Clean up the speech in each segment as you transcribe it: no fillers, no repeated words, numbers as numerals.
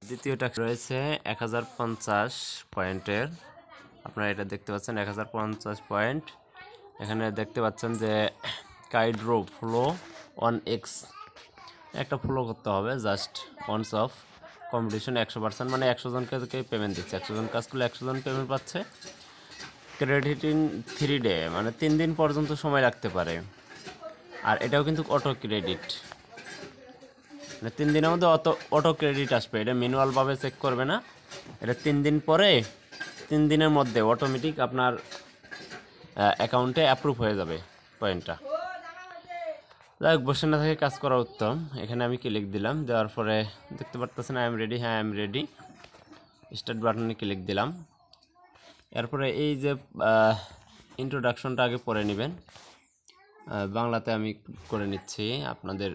দ্বিতীয়টা রয়েছে 1050 পয়েন্টের। আপনারা এটা দেখতে পাচ্ছেন 1050 পয়েন্ট। এখানে দেখতে পাচ্ছেন যে কাইড্রো ফ্লো 1x একটা ফ্লো করতে হবে, জাস্ট ওয়ান্স অফ কম্পিটিশন 100%, মানে 100 জনকে পেমেন্ট দিচ্ছে। 100 জন কাজ করলে 100 জন পেমেন্ট পাচ্ছে। ক্রেডিট ইন 3 ডে, মানে 3 দিন পর্যন্ত সময় লাগতে পারে। আর এটাও কিন্তু অটো ক্রেডিট, মানে 3 দিনের মধ্যে অটো ক্রেডিট আসবে। এটা ম্যানুয়ালভাবে চেক করবে না, এটা 3 দিন পরে 3 দিনের মধ্যে অটোমেটিক আপনার অ্যাকাউন্টে অ্যাপ্রুভ হয়ে যাবে পয়েন্টটা। যাই হোক, বসে না থেকে কাজ করা উত্তম। এখানে আমি ক্লিক দিলাম, দেওয়ার পরে দেখতে পারতেছেন আই এম রেডি। হ্যাঁ, আই এম রেডি। স্টার্ট বাটনে ক্লিক দিলাম। এরপরে এই যে ইন্ট্রোডাকশনটা আগে পড়ে নেবেন। বাংলাতে আমি করে নিচ্ছি আপনাদের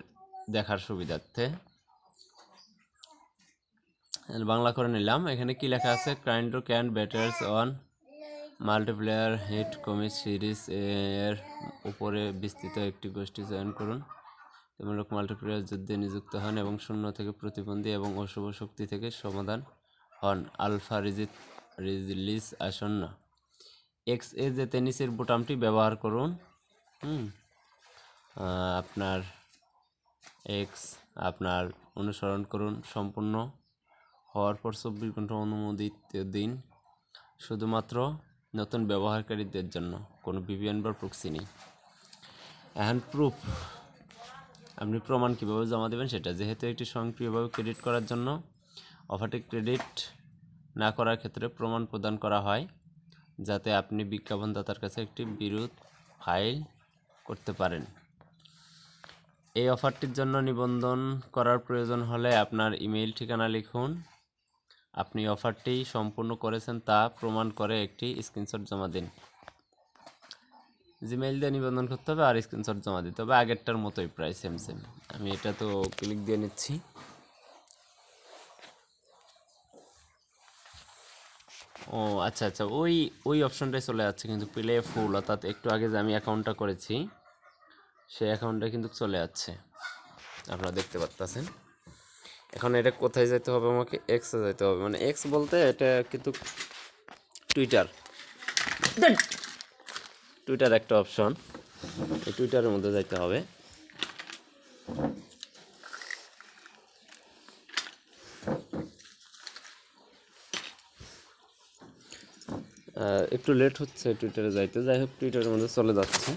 দেখার সুবিধার্থে। বাংলা করে নিলাম। এখানে কি লেখা আছে? কাইন্ড্রো can batters on multiplayer hit comic series এর উপরে বিস্তৃত একটি গোষ্ঠী চয়ন করুন। তেমনক মাল্টিপ্লেয়ার যুদ্ধে নিযুক্ত হন এবং শূন্য থেকে প্রতিবন্ধী এবং অশুভ শক্তি থেকে সমাধান হন। আলফা রিলিজ আসন্ন। এক্স এ যে টেনিসের বোতামটি ব্যবহার করুন। আপনার এক্স আপনার অনুসরণ করুন। সম্পূর্ণ হওয়ার পর 24 ঘন্টা অনুমোদিত দিন, শুধুমাত্র নতুন ব্যবহারকারীদের জন্য। কোনো ভিপিএন বা প্রক্সি নেই। এখন প্রুফ, আপনি প্রমাণ কীভাবে জমা দেবেন সেটা। যেহেতু একটি স্বয়ংক্রিয়ভাবে ক্রেডিট করার জন্য অফারটি ক্রেডিট না করার ক্ষেত্রে প্রমাণ প্রদান করা হয়, যাতে আপনি বিজ্ঞাপনদাতার কাছে একটি বিরোধ ফাইল করতে পারেন। এই অফারটির জন্য নিবন্ধন করার প্রয়োজন হলে আপনার ইমেইল ঠিকানা লিখুন। আপনি অফারটি সম্পূর্ণ করেছেন তা প্রমাণ করে একটি স্ক্রিনশট জমা দিন। জিমেইল দিয়ে নিবন্ধন করতে হবে আর স্ক্রিনশট জমা দিতে হবে, আগেরটার মতোই প্রায় সেম। আমি এটা তো ক্লিক দিয়ে নিচ্ছি। ও আচ্ছা, ওই অপশনটাই চলে যাচ্ছে, কিন্তু প্লে ফুল, অর্থাৎ একটু আগে যে আমি অ্যাকাউন্টটা করেছি সেই অ্যাকাউন্টটা কিন্তু চলে যাচ্ছে, আপনারা দেখতে পাচ্ছেন। এখন এটা কোথায় যেতে হবে? আমাকে এক্সে যেতে হবে। মানে এক্স বলতে এটা কিন্তু টুইটার একটা অপশন। এই টুইটারের মধ্যে যেতে হবে। একটু লেট হচ্ছে টুইটারে যাইতে। যাই হোক, টুইটারের মধ্যে চলে যাচ্ছে।